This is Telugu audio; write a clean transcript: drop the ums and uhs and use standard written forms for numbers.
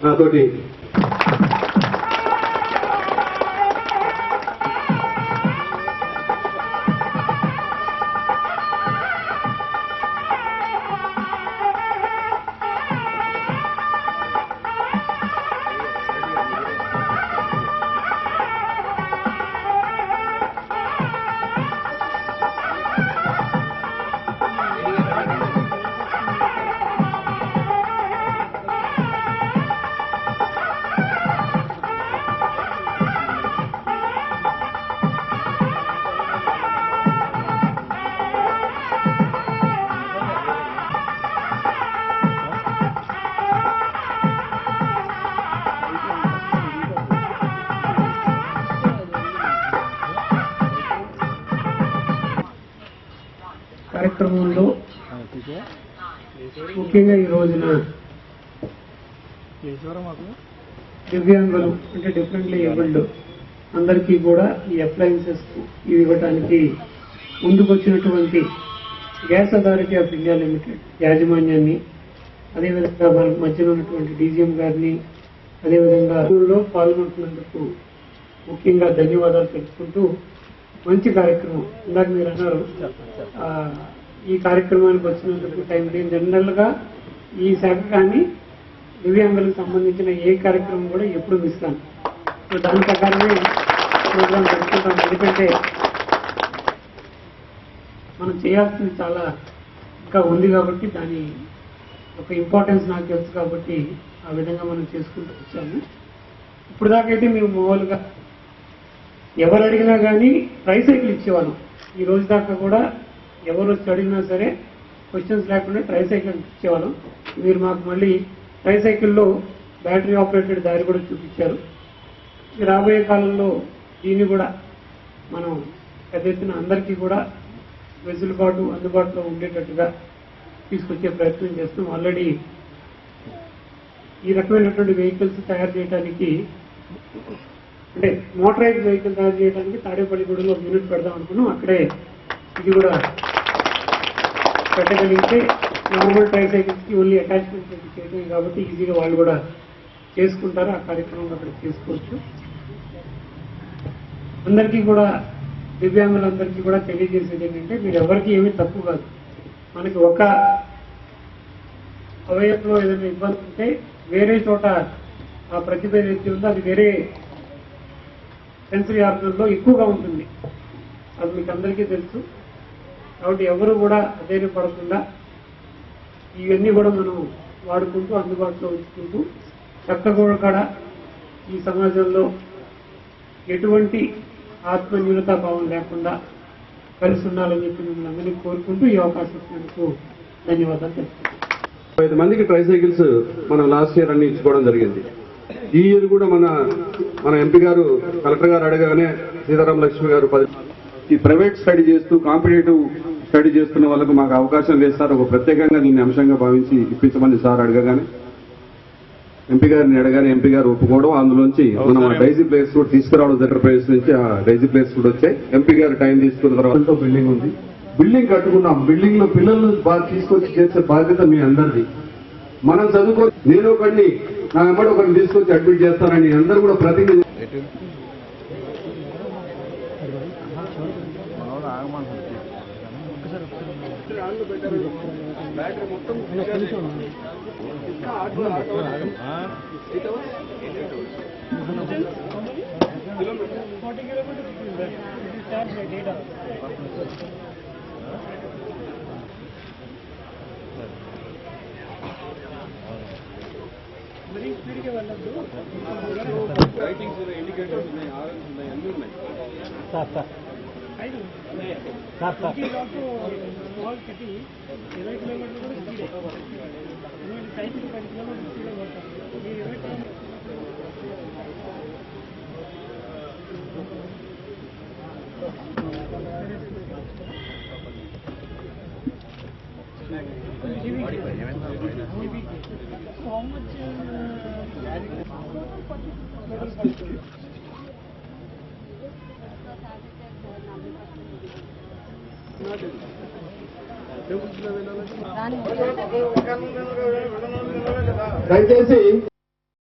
నాతోటి కార్యక్రమంలో ముఖ్యంగా ఈ రోజున దివ్యాంగులు అంటే డిఫరెంట్లీ ఏబుల్డ్ అందరికీ కూడా ఈ అప్లయన్సెస్ ఇవి ఇవ్వడానికి ముందుకొచ్చినటువంటి gas authority of India limited యాజమాన్యాన్ని, అదేవిధంగా మనకు మధ్యలో ఉన్నటువంటి డీజీఎం గారిని, అదేవిధంగా పాల్గొంటున్నందుకు ముఖ్యంగా ధన్యవాదాలు తెలుపుకుంటూ, మంచి కార్యక్రమం ఇందాక మీరు అన్నారు. ఈ కార్యక్రమానికి వచ్చినందుకు టైం లేదు. జనరల్ గా ఈ శాఖ కానీ దివ్యాంగులకు సంబంధించిన ఏ కార్యక్రమం కూడా ఎప్పుడు మిస్ కాను. సో దాని ప్రకారమే ప్రోగ్రాం జరుపుకుంటాం. ఎందుకంటే మనం చేయాల్సింది చాలా ఇంకా ఉంది కాబట్టి దాని ఒక ఇంపార్టెన్స్ నాకు తెలుసు కాబట్టి ఆ విధంగా మనం చేసుకుంటూ వచ్చాము. ఇప్పుడు దాకైతే మేము మామూలుగా ఎవరు అడిగినా కానీ ట్రైసైకిల్ ఇచ్చేవాళ్ళం. ఈ రోజు దాకా కూడా ఎవరు వచ్చి అడిగినా సరే క్వశ్చన్స్ లేకుండా ట్రైసైకిల్ ఇచ్చేవాళ్ళం. మీరు మాకు మళ్ళీ ట్రైసైకిల్లో బ్యాటరీ ఆపరేటెడ్ దారి కూడా చూపించారు. రాబోయే కాలంలో దీన్ని కూడా మనం పెద్ద ఎత్తున అందరికీ కూడా వెసులుబాటు అందుబాటులో ఉండేటట్టుగా తీసుకొచ్చే ప్రయత్నం చేస్తాం. ఆల్రెడీ ఈ రకమైనటువంటి వెహికల్స్ తయారు చేయడానికి, అంటే మోటరైజ్డ్ వెహికల్ తయారు చేయడానికి తాడేపల్లిగూడలో ఒక యూనిట్ పెడదాం అనుకున్నాం. అక్కడే ఇది కూడా పెట్టగలిగితే నార్మల్ ట్రైసైకిల్స్ కి ఓన్లీ అటాచ్మెంట్ చేయడం కాబట్టి ఈజీగా వాళ్ళు కూడా చేసుకుంటారు. ఆ కార్యక్రమం అక్కడ చేసుకోవచ్చు. అందరికీ కూడా దివ్యాంగులందరికీ కూడా తెలియజేసేది ఏంటంటే, మీరు ఎవరికి ఏమీ తక్కువ కాదు. మనకి ఒక అవయవంలో ఏదైనా ఇబ్బంది ఉంటే వేరే చోట ఆ ప్రతిభ ఏదైతే ఉందో అది వేరే సెన్సరీ ఆర్గన్లో ఎక్కువగా ఉంటుంది. అది మీకు అందరికీ తెలుసు. కాబట్టి ఎవరు కూడా అధైర్యపడకుండా ఇవన్నీ కూడా మనం వాడుకుంటూ అందుబాటులో ఉంచుకుంటూ చక్కగా ఈ సమాజంలో ఎటువంటి ఆత్మన్యూనతా భావం లేకుండా కలిసి ఉండాలని చెప్పి మిమ్మల్ని అందరినీ కోరుకుంటూ ఈ అవకాశం ఇచ్చినందుకు ధన్యవాదాలు తెలుపుతున్నాను. 5 మందికి ట్రైసైకిల్స్ మనం లాస్ట్ ఇయర్ అన్ని ఇచ్చుకోవడం జరిగింది. ఈ ఇయర్ కూడా మన ఎంపీ గారు కలెక్టర్ గారు అడగగానే సీతారాం లక్ష్మి గారు ఈ ప్రైవేట్ స్టడీ చేస్తూ కాంపిటేటివ్ స్టడీ చేస్తున్న వాళ్ళకు మాకు అవకాశం లేదు సార్, ఒక ప్రత్యేకంగా దీన్ని అంశంగా భావించి ఇప్పించమని సార్ అడగగానే ఎంపీ గారిని అడగానే ఎంపీ గారు ఒప్పుకోవడం, అందులోంచి మనం ఆ డైజీ ప్లేస్ కూడా తీసుకురావడం దగ్గర ప్లేస్ నుంచి ఆ డైజీ ప్లేస్ కూడా వచ్చాయి. ఎంపీ గారు టైం తీసుకున్న తర్వాత బిల్డింగ్ ఉంది, బిల్డింగ్ కట్టుకున్నాం. బిల్డింగ్ లో పిల్లలను బాగా తీసుకొచ్చి చేసే బాధ్యత మీ అందరిది. మనం చదువుకో, నేను ఒకరిని నా వెంబడి ఒకరిని తీసుకొచ్చి అడ్మిట్ చేస్తానని అందరూ కూడా ప్రతిజ్ఞ Rani. దయచేసి